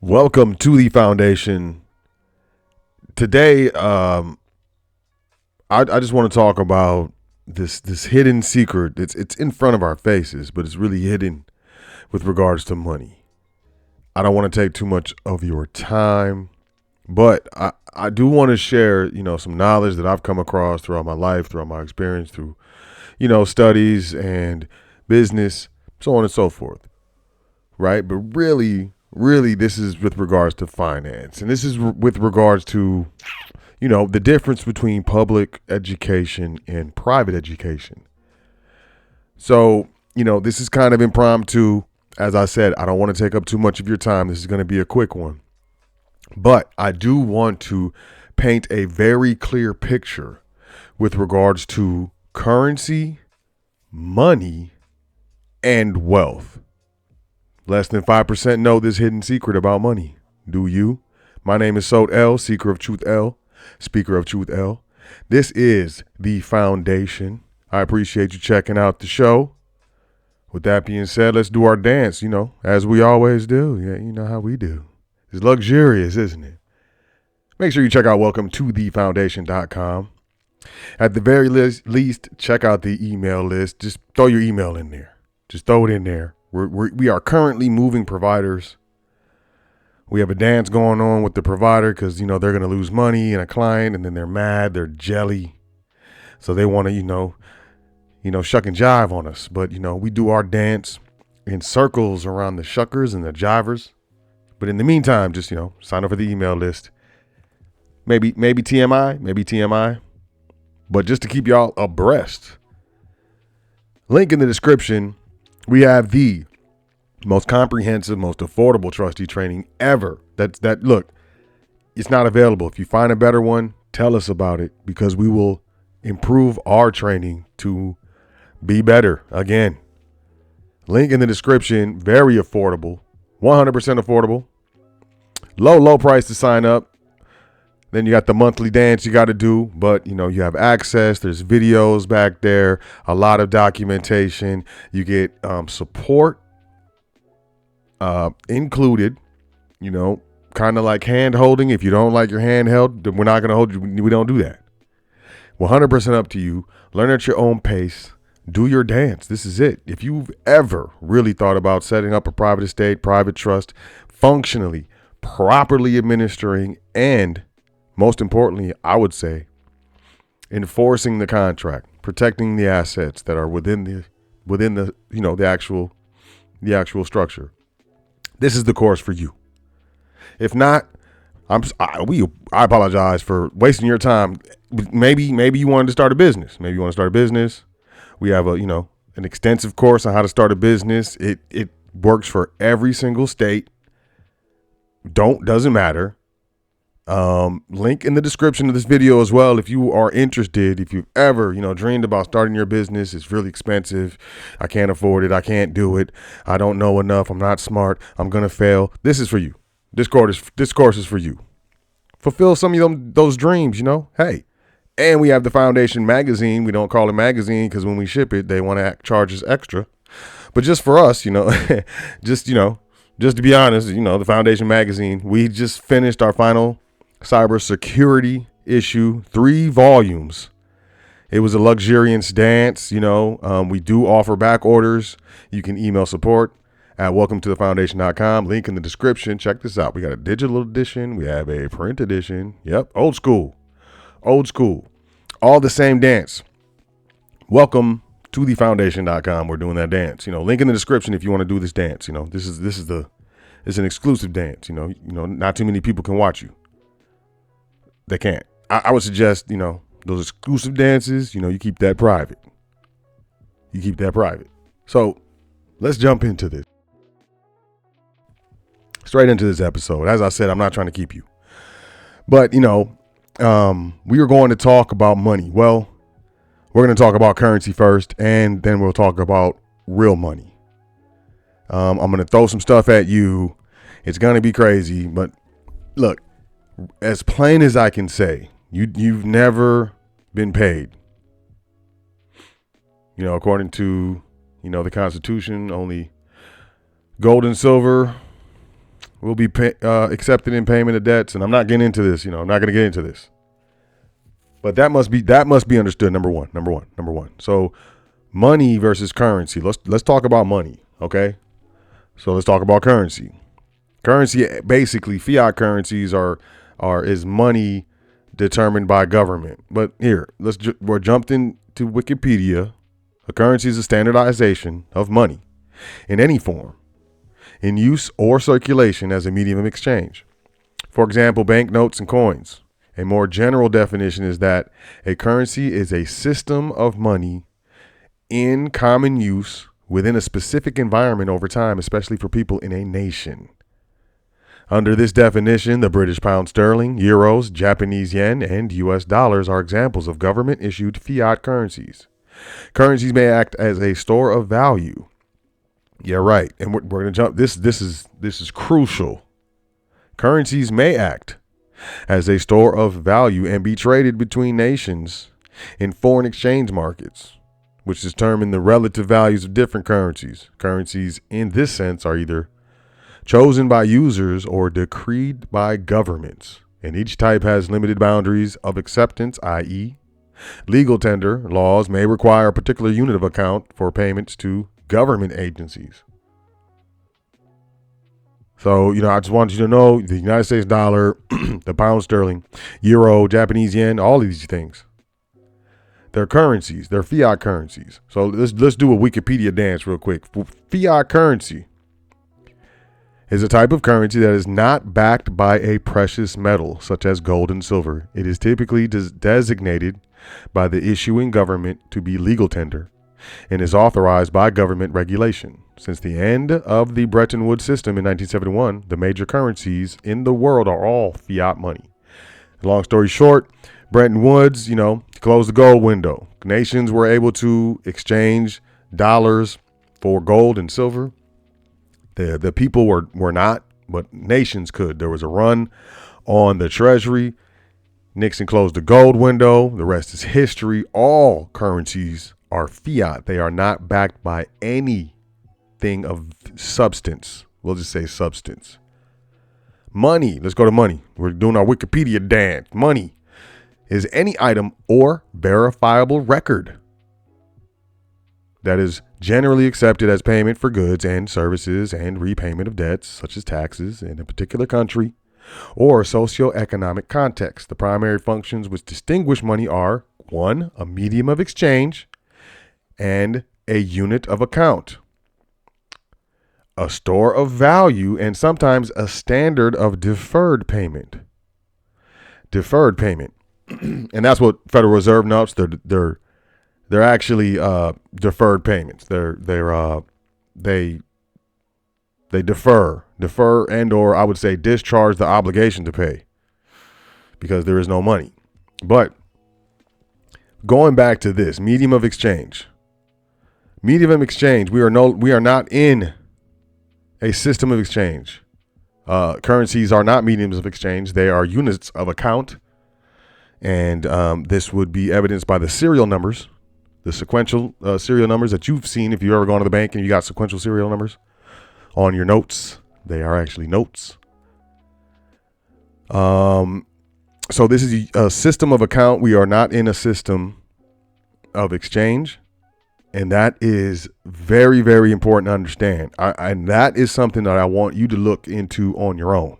Welcome to the foundation. Today, I just want to talk about this hidden secret. It's in front of our faces, but it's really hidden with regards to money. I don't want to take too much of your time, but I do want to share, some knowledge that I've come across throughout my life, throughout my experience, through, studies and business, so on and so forth. Right. But really, this is with regards to finance. And this is with regards to, the difference between public education and private education. So, this is kind of impromptu. As I said, I don't want to take up too much of your time. This is going to be a quick one. But I do want to paint a very clear picture with regards to currency, money, and wealth. Less than 5% know this hidden secret about money. Do you? My name is Sot L, Seeker of Truth L, Speaker of Truth L. This is the foundation. I appreciate you checking out the show. With that being said, let's do our dance, as we always do. Yeah, you know how we do. It's luxurious, isn't it? Make sure you check out welcometothefoundation.com. At the very least, check out the email list. Just throw your email in there. Just throw it in there. We are currently moving providers. We have a dance going on with the provider because, they're going to lose money in a client, and then they're mad, they're jelly. So they want to, shuck and jive on us. But, we do our dance in circles around the shuckers and the jivers. But in the meantime, just, sign up for the email list. Maybe TMI. But just to keep y'all abreast. Link in the description. We have the most comprehensive, most affordable trustee training ever. Look, it's not available. If you find a better one, tell us about it because we will improve our training to be better. Again, link in the description. Very affordable, 100% affordable. Low price to sign up. Then you got the monthly dance you got to do, but you have access. There's videos back there, a lot of documentation. You get support included, kind of like hand holding. If you don't like your hand held, then we're not going to hold you. We don't do that. 100% up to you. Learn at your own pace. Do your dance. This is it. If you've ever really thought about setting up a private estate, private trust, functionally, properly administering, and most importantly, I would say, enforcing the contract, protecting the assets that are within the the actual structure. This is the course for you. If not, I apologize for wasting your time. Maybe you wanted to start a business. We have an extensive course on how to start a business. It works for every single state. Doesn't matter. Link in the description of this video as well. If you are interested, if you've ever, dreamed about starting your business, it's really expensive. I can't afford it. I can't do it. I don't know enough. I'm not smart. I'm going to fail. This is for you. This course is for you. Fulfill some of those dreams, Hey, and we have the Foundation magazine. We don't call it magazine because when we ship it, they want to charge us extra. But just for us, just to be honest, the Foundation magazine, we just finished our final cybersecurity issue, 3 volumes. It was a luxurious dance. We do offer back orders. You can email support at welcometothefoundation.com. Link in the description. Check this out. We got a digital edition. We have a print edition. Yep. Old school. All the same dance. Welcome to thefoundation.com. We're doing that dance. Link in the description if you want to do this dance. It's an exclusive dance. Not too many people can watch you. They can't. I would suggest, those exclusive dances, you keep that private. So let's jump into this. Straight into this episode. As I said, I'm not trying to keep you. But, we are going to talk about money. Well, we're going to talk about currency first, and then we'll talk about real money. I'm going to throw some stuff at you. It's going to be crazy, but look, as plain as I can say, you've never been paid. According to, the Constitution, only gold and silver will be accepted in payment of debts. And I'm not getting into this. I'm not going to get into this. But that must be understood. Number one. So money versus currency. Let's talk about money. Okay. So let's talk about currency. Currency, basically, fiat currencies is money determined by government. But here, we're jumped into Wikipedia. A currency is a standardization of money in any form, in use or circulation as a medium of exchange. For example, banknotes and coins. A more general definition is that a currency is a system of money in common use within a specific environment over time, especially for people in a nation. Under this definition, the British pound sterling, euros, Japanese yen, and US dollars are examples of government-issued fiat currencies. Currencies may act as a store of value. Yeah, right. And we're going to jump. This is crucial. Currencies may act as a store of value and be traded between nations in foreign exchange markets, which determine the relative values of different currencies. Currencies in this sense are either chosen by users or decreed by governments, and each type has limited boundaries of acceptance, i.e., legal tender laws may require a particular unit of account for payments to government agencies. So, I just want you to know the United States dollar, the pound sterling, euro, Japanese yen, all of these things, they're currencies. They're fiat currencies. So let's do a Wikipedia dance real quick. Fiat currency is a type of currency that is not backed by a precious metal, such as gold and silver. It is typically designated by the issuing government to be legal tender and is authorized by government regulation. Since the end of the Bretton Woods system in 1971, the major currencies in the world are all fiat money. Long story short, Bretton Woods, closed the gold window. Nations were able to exchange dollars for gold and silver. The people were not, but nations could. There was a run on the treasury. Nixon closed the gold window. The rest is history. All currencies are fiat. They are not backed by anything of substance. We'll just say substance. Money. Let's go to money. We're doing our Wikipedia dance. Money is any item or verifiable record that is generally accepted as payment for goods and services and repayment of debts, such as taxes in a particular country or socioeconomic context. The primary functions which distinguish money are 1, a medium of exchange, and a unit of account, a store of value, and sometimes a standard of deferred payment. Deferred payment. And that's what Federal Reserve notes. They're actually deferred payments. They defer and or I would say discharge the obligation to pay because there is no money. But going back to this medium of exchange. Medium of exchange, we are not in a system of exchange. Currencies are not mediums of exchange. They are units of account. And this would be evidenced by the serial numbers, the sequential serial numbers that you've seen if you've ever gone to the bank and you got sequential serial numbers on your notes. They are actually notes. So this is a system of account. We are not in a system of exchange. And that is very, very important to understand. And that is something that I want you to look into on your own.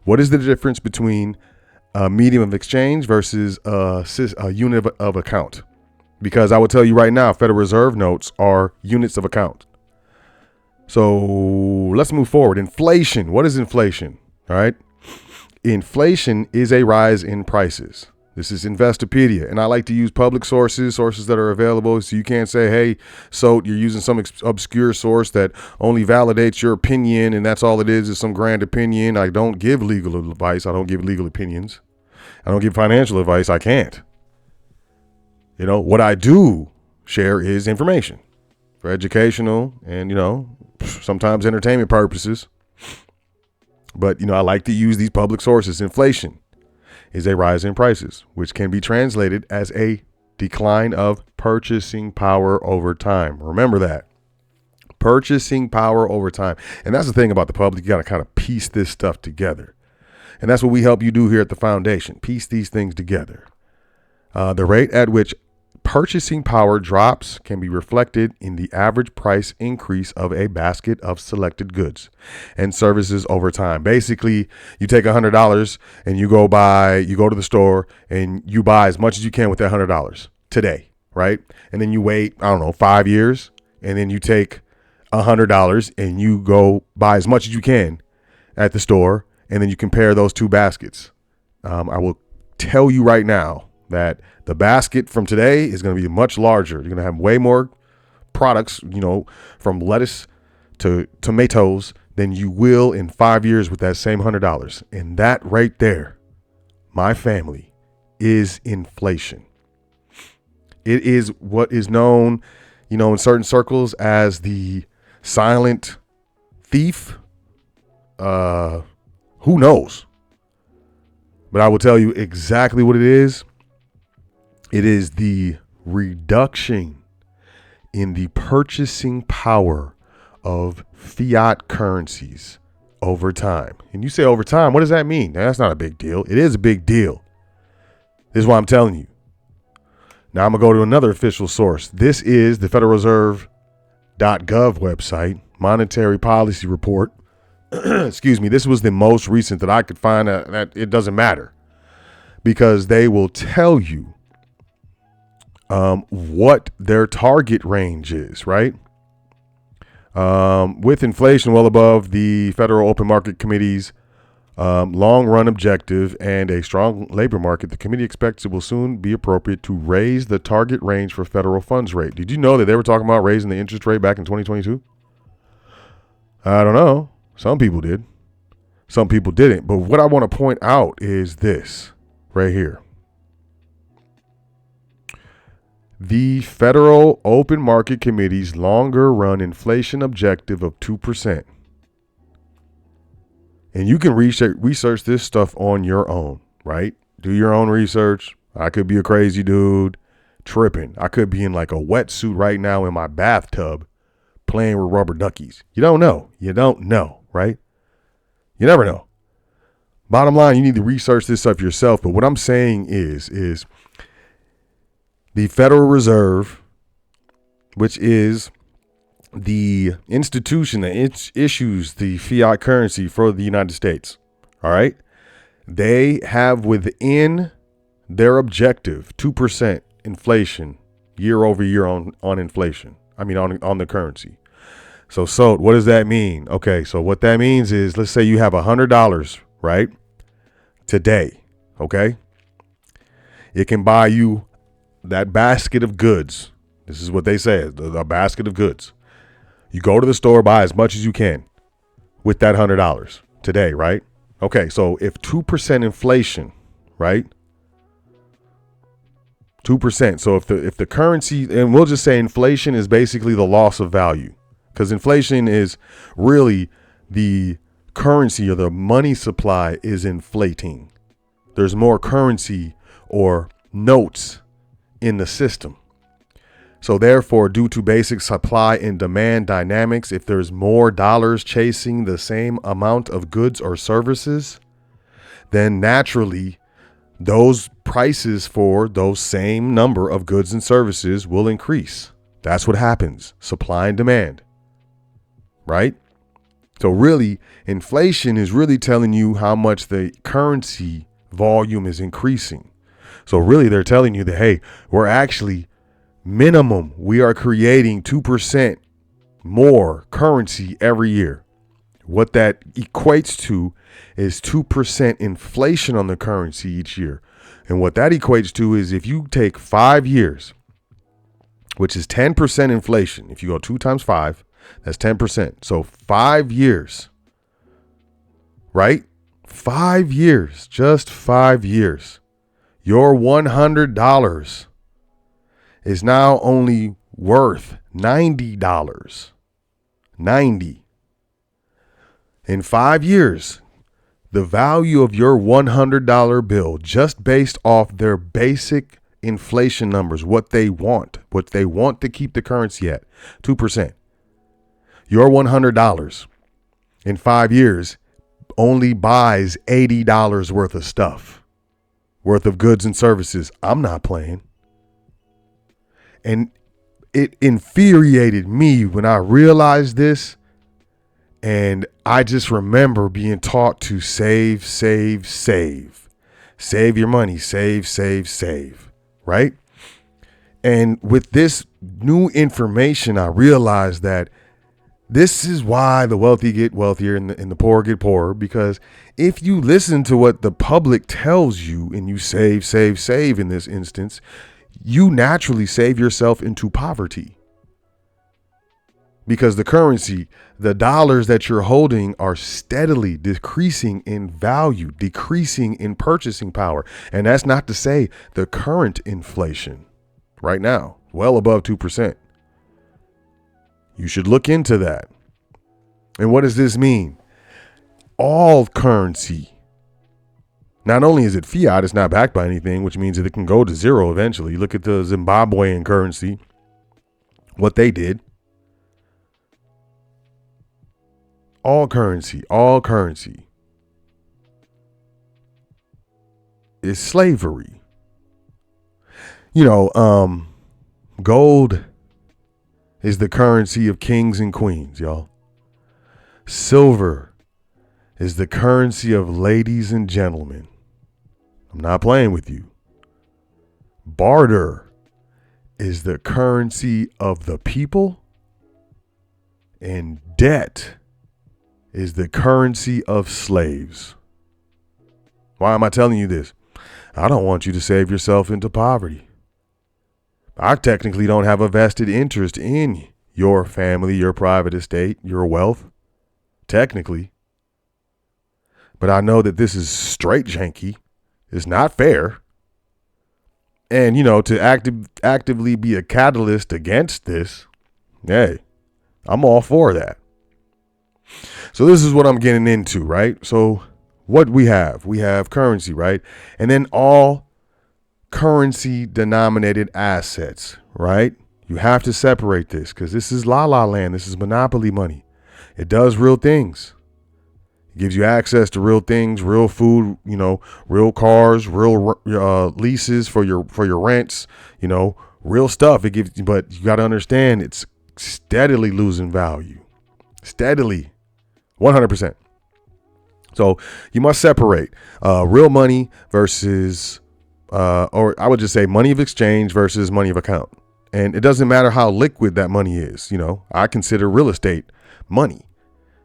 What is the difference between a medium of exchange versus a unit of account? Because I will tell you right now, Federal Reserve notes are units of account. So let's move forward. Inflation. What is inflation? All right. Inflation is a rise in prices. This is Investopedia, and I like to use public sources that are available. So you can't say, hey, Sot, you're using some obscure source that only validates your opinion, and that's all it is some grand opinion. I don't give legal advice. I don't give legal opinions. I don't give financial advice. I can't. What I do share is information for educational and, sometimes entertainment purposes. But, I like to use these public sources. Inflation is a rise in prices, which can be translated as a decline of purchasing power over time. Remember that. Purchasing power over time. And that's the thing about the public. You got to kind of piece this stuff together. And that's what we help you do here at the foundation. Piece these things together. The rate at which purchasing power drops can be reflected in the average price increase of a basket of selected goods and services over time. Basically, you take $100 and you go to the store and you buy as much as you can with that $100 today, right? And then you wait, 5 years, and then you take $100 and you go buy as much as you can at the store, and then you compare those two baskets. I will tell you right now that the basket from today is going to be much larger. You're going to have way more products, from lettuce to tomatoes than you will in 5 years with that same $100. And that right there, my family, is inflation. It is what is known, in certain circles as the silent thief. Who knows? But I will tell you exactly what it is. It is the reduction in the purchasing power of fiat currencies over time. And you say over time, what does that mean? Now, that's not a big deal. It is a big deal. This is why I'm telling you. Now I'm going to go to another official source. This is the Federal Reserve .gov website, Monetary Policy Report. Excuse me. This was the most recent that I could find. That it doesn't matter because they will tell you what their target range is, right? With inflation well above the Federal Open Market Committee's long-run objective and a strong labor market, the committee expects it will soon be appropriate to raise the target range for federal funds rate. Did you know that they were talking about raising the interest rate back in 2022? I don't know. Some people did. Some people didn't. But what I want to point out is this right here. The Federal Open Market Committee's longer-run inflation objective of 2%. And you can research this stuff on your own, right? Do your own research. I could be a crazy dude tripping. I could be in like a wetsuit right now in my bathtub playing with rubber duckies. You don't know. You don't know, right? You never know. Bottom line, you need to research this stuff yourself. But what I'm saying is the Federal Reserve, which is the institution that issues the fiat currency for the United States. All right. They have within their objective 2% inflation year over year on inflation. On the currency. So Sot, what does that mean? Okay. So what that means is, let's say you have $100, right? Today. Okay. It can buy you that basket of goods. This is what they say, a basket of goods. You go to the store, buy as much as you can with that $100 today, right? Okay, so if 2% inflation, right? 2%. So if the currency, and we'll just say inflation is basically the loss of value, because inflation is really the currency or the money supply is inflating. There's more currency or notes in the system. So therefore, due to basic supply and demand dynamics, if there's more dollars chasing the same amount of goods or services, then naturally those prices for those same number of goods and services will increase. That's what happens. Supply and demand, right? So really, inflation is really telling you how much the currency volume is increasing. So really, they're telling you that, hey, we're actually minimum, we are creating 2% more currency every year. What that equates to is 2% inflation on the currency each year. And what that equates to is if you take 5 years, which is 10% inflation, if you go 2 times 5, that's 10%. So 5 years, right? 5 years, just 5 years. Your $100 is now only worth $90. 90. In 5 years, the value of your $100 bill, just based off their basic inflation numbers, what they want to keep the currency at, 2%. Your $100 in 5 years only buys $80 worth of stuff, worth of goods and services. I'm not playing. And it infuriated me when I realized this. And I just remember being taught to save, save, save. Save your money, save, save, save, right? And with this new information, I realized that this is why the wealthy get wealthier and the poor get poorer, because if you listen to what the public tells you and you save, save, save in this instance, you naturally save yourself into poverty. Because the currency, the dollars that you're holding are steadily decreasing in value, decreasing in purchasing power. And that's not to say the current inflation right now, well above 2%. You should look into that. And what does this mean? All currency. Not only is it fiat, it's not backed by anything, which means that it can go to zero eventually. Look at the Zimbabwean currency, what they did. All currency is slavery. Gold is the currency of kings and queens, y'all. Silver is the currency of ladies and gentlemen. I'm not playing with you. Barter is the currency of the people, and debt is the currency of slaves. Why am I telling you this? I don't want you to save yourself into poverty. I technically don't have a vested interest in your family, your private estate, your wealth, technically. But I know that this is straight janky. It's not fair. And, to actively be a catalyst against this, hey, I'm all for that. So this is what I'm getting into, right? So what we have currency, right? And then all currency denominated assets, right? You have to separate this because this is la la land. This is monopoly money. It does real things. It gives you access to real things, real food, real cars, real leases for your rents, real stuff. It gives, but you got to understand it's steadily losing value, steadily. 100%. So you must separate real money versus, or I would just say money of exchange versus money of account. And it doesn't matter how liquid that money is. I consider real estate money.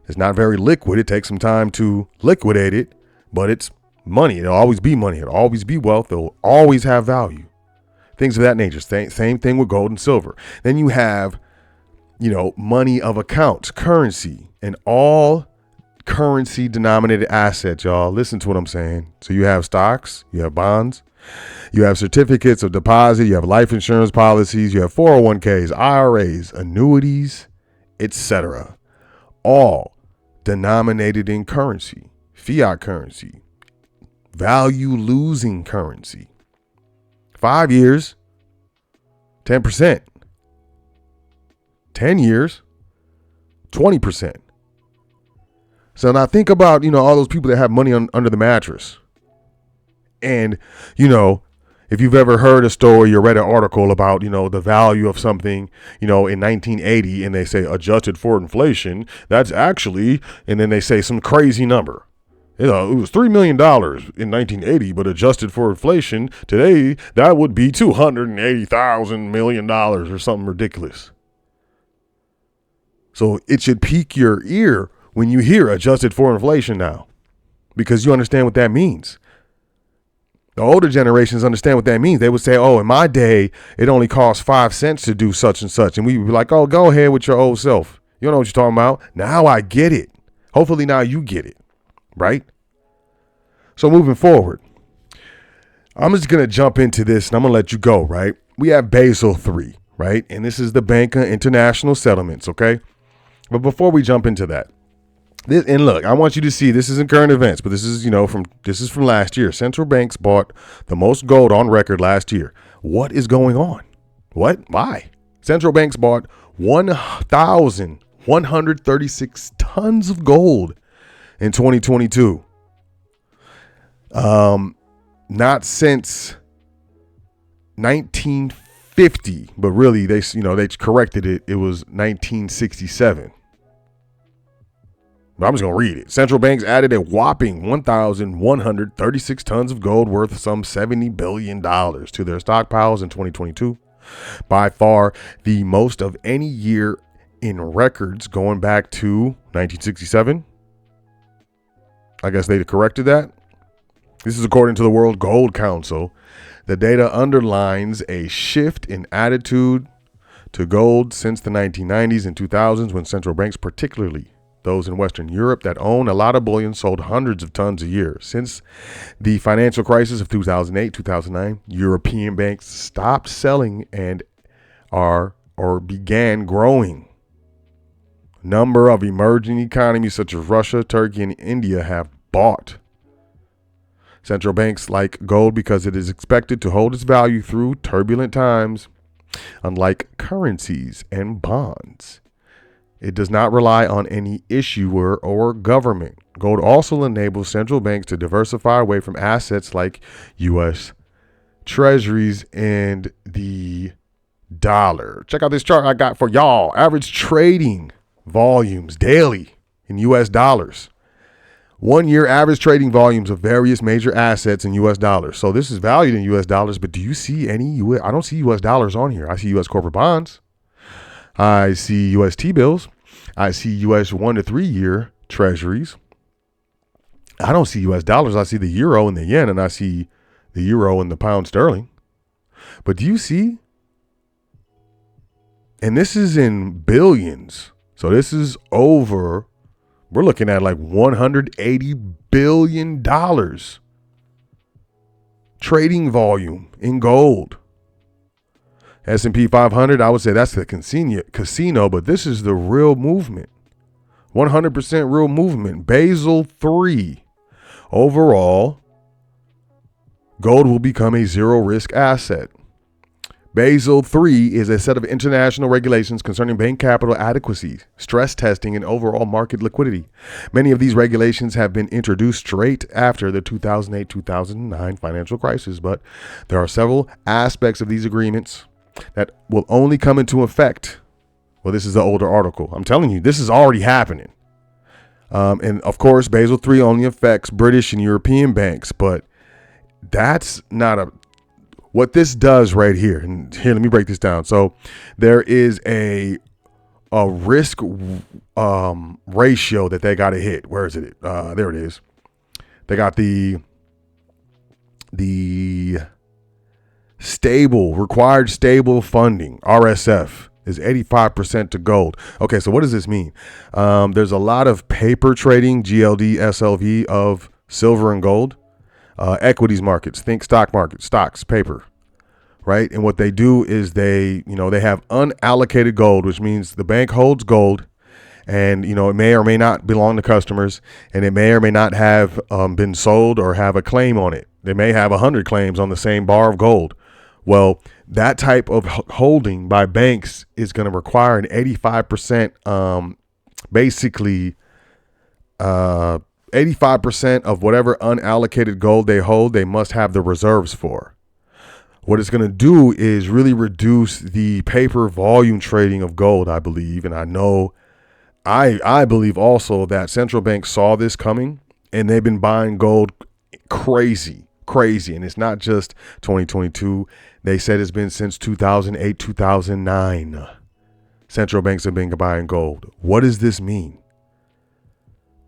It's not very liquid. It takes some time to liquidate it, but it's money. It'll always be money. It'll always be wealth. It'll always have value. Things of that nature. Same thing with gold and silver. Then you have, money of account, currency, and all currency denominated assets, y'all. Listen to what I'm saying. So you have stocks, you have bonds, you have certificates of deposit, you have life insurance policies, you have 401ks, IRAs, annuities, etc. All denominated in currency, fiat currency, value losing currency. 5 years, 10%. 10 years, 20%. So now think about, all those people that have money under the mattress. And, if you've ever heard a story or read an article about, the value of something, in 1980, and they say adjusted for inflation, that's actually, and then they say some crazy number. It was $3 million in 1980, but adjusted for inflation today, that would be $280,000 million or something ridiculous. So it should pique your ear when you hear adjusted for inflation now, because you understand what that means. The older generations understand what that means. They would say, oh, in my day, it only cost 5 cents to do such and such. And we would be like, oh, go ahead with your old self. You don't know what you're talking about. Now I get it. Hopefully now you get it. Right? So moving forward, I'm just going to jump into this and I'm going to let you go. Right? We have Basel III. Right? And this is the Bank of International Settlements. Okay? But before we jump into that, and look, I want you to see, this isn't current events, but this is, from last year. Central banks bought the most gold on record last year. What is going on? What? Why? Central banks bought 1,000 136 tons of gold in 2022. Not since 1950, but really they corrected it. It was 1967. I'm just going to read it. Central banks added a whopping 1,136 tons of gold worth some $70 billion to their stockpiles in 2022. By far the most of any year in records going back to 1967. I guess they corrected that. This is according to the World Gold Council. The data underlines a shift in attitude to gold since the 1990s and 2000s, when central banks, particularly those in Western Europe that own a lot of bullion, sold hundreds of tons a year. Since the financial crisis of 2008, 2009, European banks stopped selling and began growing. Number of emerging economies such as Russia, Turkey, and India have bought central banks like gold because it is expected to hold its value through turbulent times. Unlike currencies and bonds, it does not rely on any issuer or government. Gold also enables central banks to diversify away from assets like U.S. Treasuries and the dollar. Check out this chart I got for y'all. Average trading volumes daily in U.S. dollars. 1 year average trading volumes of various major assets in U.S. dollars. So this is valued in U.S. dollars, but do you see any I don't see U.S. dollars on here. I see U.S. corporate bonds. I see U.S. T-bills. I see U.S. 1 to 3 year treasuries. I don't see U.S. dollars. I see the euro and the yen, and I see the euro and the pound sterling. But do you see? And this is in billions. So this is over. We're looking at like $180 billion trading volume in gold. S&P 500, I would say that's the casino, but this is the real movement. 100% real movement. Basel III. Overall, gold will become a zero risk asset. Basel III is a set of international regulations concerning bank capital adequacy, stress testing, and overall market liquidity. Many of these regulations have been introduced straight after the 2008-2009 financial crisis, but there are several aspects of these agreements that will only come into effect. Well, this is the older article. I'm telling you, this is already happening. And of course, Basel III only affects British and European banks, but that's not what this does right here. And here, let me break this down. So there is a risk ratio that they got to hit. Where is it? There it is. They got the required stable funding, RSF, is 85% to gold. Okay, so what does this mean? There's a lot of paper trading, GLD, SLV, of silver and gold. Equities markets, think stock markets, stocks, paper, right? And what they do is they have unallocated gold, which means the bank holds gold, and it may or may not belong to customers, and it may or may not have been sold or have a claim on it. They may have 100 claims on the same bar of gold. Well, that type of holding by banks is going to require an 85%, basically 85% of whatever unallocated gold they hold, they must have the reserves for. What it's going to do is really reduce the paper volume trading of gold, I believe. And I believe also that central banks saw this coming, and they've been buying gold crazy. And it's not just 2022. They said it's been since 2008, 2009. Central banks have been buying gold. What does this mean?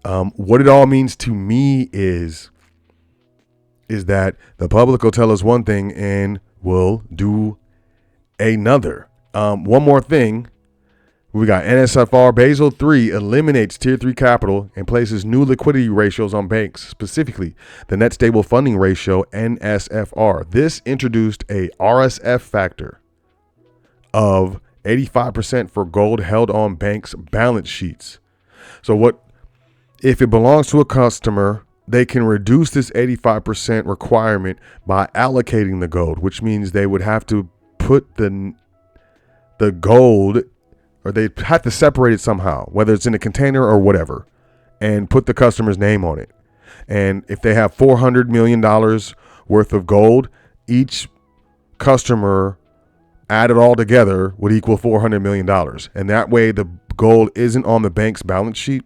What it all means to me is that the public will tell us one thing and will do another. One more thing. We got NSFR. Basel III eliminates Tier 3 capital and places new liquidity ratios on banks, specifically the net stable funding ratio, NSFR. This introduced a RSF factor of 85% for gold held on banks' balance sheets. So if it belongs to a customer, they can reduce this 85% requirement by allocating the gold, which means they would have to put the gold, or they have to separate it somehow, whether it's in a container or whatever, and put the customer's name on it. And if they have $400 million worth of gold, each customer added all together would equal $400 million. And that way the gold isn't on the bank's balance sheet.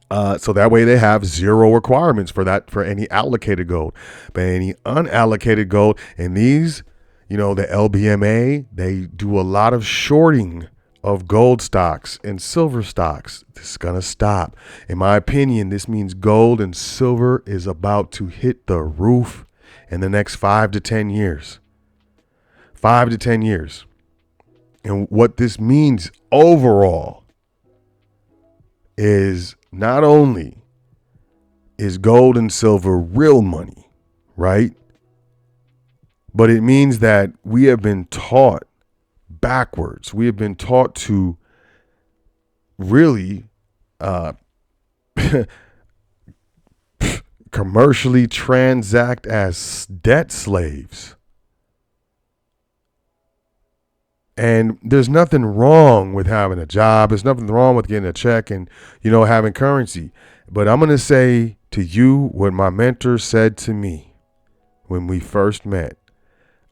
So that way they have zero requirements for any allocated gold. But any unallocated gold, and these, the LBMA, they do a lot of shorting of gold stocks and silver stocks. This is going to stop. In my opinion, this means gold and silver is about to hit the roof in the next 5 to 10 years. 5 to 10 years. And what this means overall is not only is gold and silver real money, right? But it means that we have been taught backwards. We have been taught to really commercially transact as debt slaves. And there's nothing wrong with having a job. There's nothing wrong with getting a check and, having currency. But I'm going to say to you what my mentor said to me when we first met.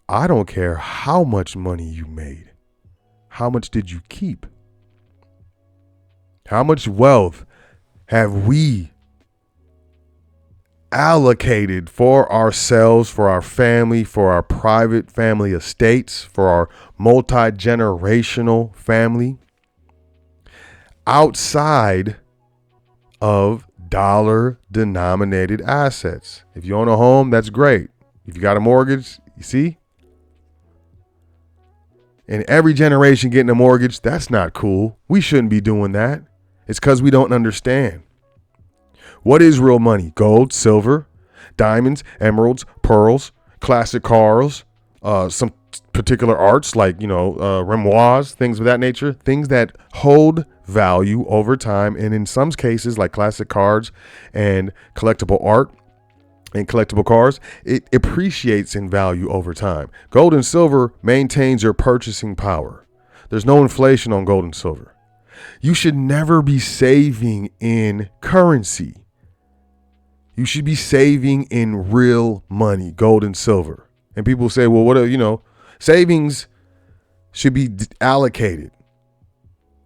I don't care how much money you made. How much did you keep? How much wealth have we allocated for ourselves, for our family, for our private family estates, for our multi-generational family, outside of dollar-denominated assets? If you own a home, that's great. If you got a mortgage, you see? And every generation getting a mortgage, that's not cool. We shouldn't be doing that. It's because we don't understand. What is real money? Gold, silver, diamonds, emeralds, pearls, classic cars, some particular arts like, grimoires, things of that nature, things that hold value over time. And in some cases, like classic cards and collectible art and collectible cars, it appreciates in value over time. Gold and silver maintains your purchasing power. There's no inflation on gold and silver. You should never be saving in currency. You should be saving in real money, gold and silver. And people say, well, savings should be allocated.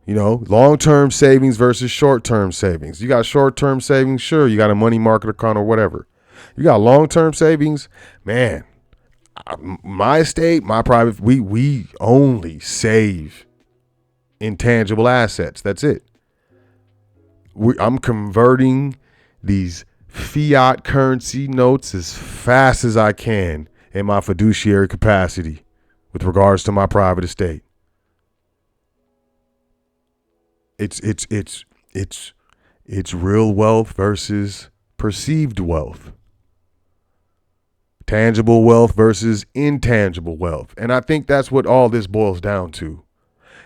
Long-term savings versus short-term savings. You got short-term savings, sure. You got a money market account or whatever. You got long-term savings, man. My estate, my private, we only save intangible assets. That's it. I'm converting these fiat currency notes as fast as I can in my fiduciary capacity with regards to my private estate. It's real wealth versus perceived wealth. Tangible wealth versus intangible wealth. And I think that's what all this boils down to.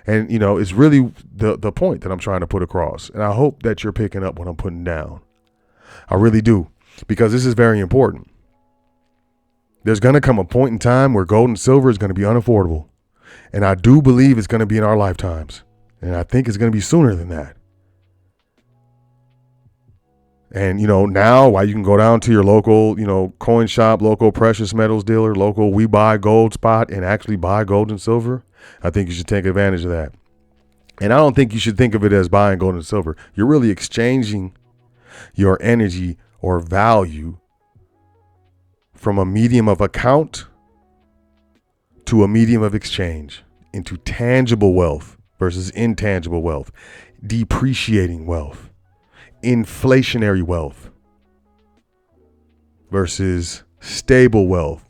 And, it's really the point that I'm trying to put across. And I hope that you're picking up what I'm putting down. I really do, because this is very important. There's going to come a point in time where gold and silver is going to be unaffordable. And I do believe it's going to be in our lifetimes. And I think it's going to be sooner than that. And, now while you can go down to your local, coin shop, local precious metals dealer, local We Buy Gold spot and actually buy gold and silver, I think you should take advantage of that. And I don't think you should think of it as buying gold and silver. You're really exchanging your energy or value from a medium of account to a medium of exchange into tangible wealth versus intangible wealth, depreciating wealth, inflationary wealth versus stable wealth.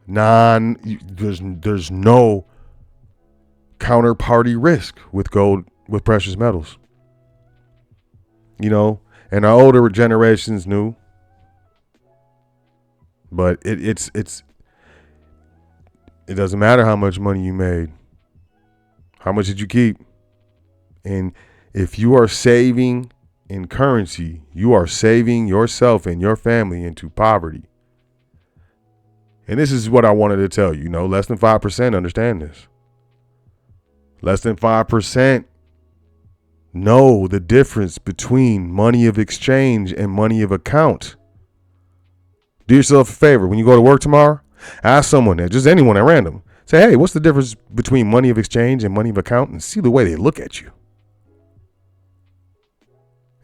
There's no counterparty risk with gold, with precious metals. And our older generations knew, but it doesn't matter how much money you made. How much did you keep? And if you are saving in currency, you are saving yourself and your family into poverty. And this is what I wanted to tell you. Less than 5% understand this. Less than 5% know the difference between money of exchange and money of account. Do yourself a favor. When you go to work tomorrow, ask someone, just anyone at random. Say, hey, what's the difference between money of exchange and money of account? And see the way they look at you.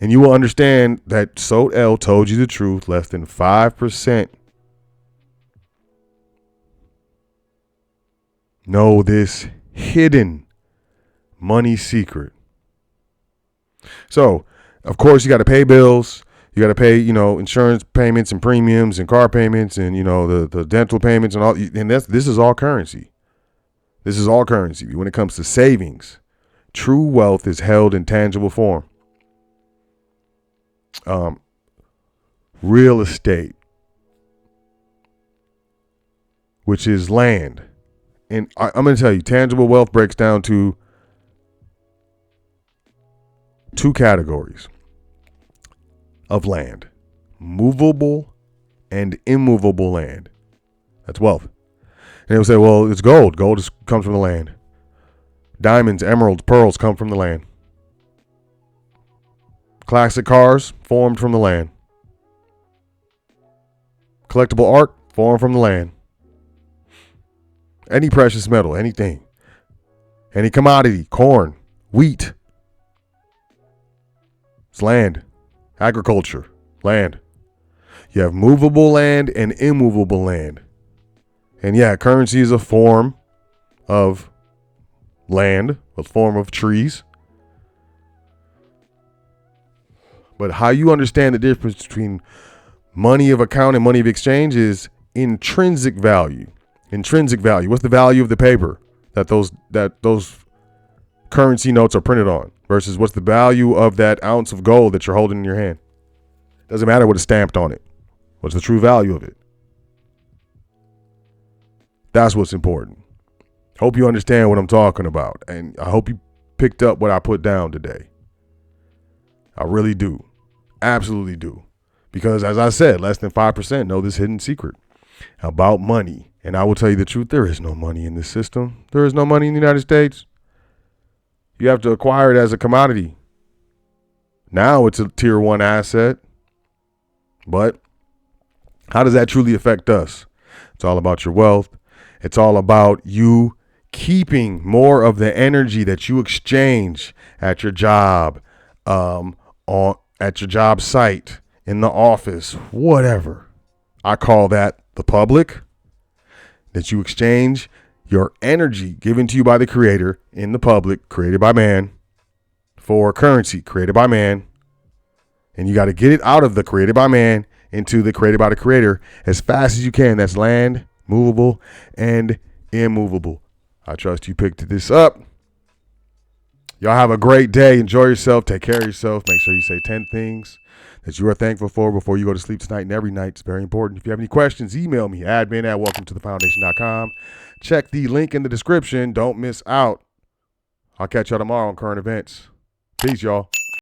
And you will understand that Sot L told you the truth. Less than 5% know this hidden money secret. So, of course, you got to pay bills. You got to pay, insurance payments and premiums and car payments and, the dental payments and all. And this is all currency. This is all currency. When it comes to savings, true wealth is held in tangible form. Real estate, which is land. And I'm going to tell you, tangible wealth breaks down to two categories of land: movable and immovable land. That's wealth. And they will say, well, it's gold. Gold comes from the land. Diamonds, emeralds, pearls come from the land. Classic cars formed from the land. Collectible art formed from the land. Any precious metal, anything. Any commodity, corn, wheat. It's land. Agriculture, land. You have movable land and immovable land. And yeah, currency is a form of land, a form of trees. But how you understand the difference between money of account and money of exchange is intrinsic value. Intrinsic value. What's the value of the paper that those currency notes are printed on versus what's the value of that ounce of gold that you're holding in your hand? Doesn't matter what is stamped on it. What's the true value of it? That's what's important. Hope you understand what I'm talking about. And I hope you picked up what I put down today. I really do. Absolutely do. Because as I said, less than 5% know this hidden secret about money. And I will tell you the truth, there is no money in this system. There is no money in the United States. You have to acquire it as a commodity. Now it's a tier 1 asset. But how does that truly affect us? It's all about your wealth. It's all about you keeping more of the energy that you exchange at your job, at your job site, in the office, whatever. I call that the public. That you exchange your energy given to you by the creator in the public, created by man, for currency created by man. And you got to get it out of the created by man into the created by the creator as fast as you can. That's land, movable and immovable. I trust you picked this up. Y'all have a great day. Enjoy yourself. Take care of yourself. Make sure you say 10 things that you are thankful for before you go to sleep tonight and every night. It's very important. If you have any questions, email me, admin@welcometothefoundation.com. Check the link in the description. Don't miss out. I'll catch y'all tomorrow on current events. Peace, y'all.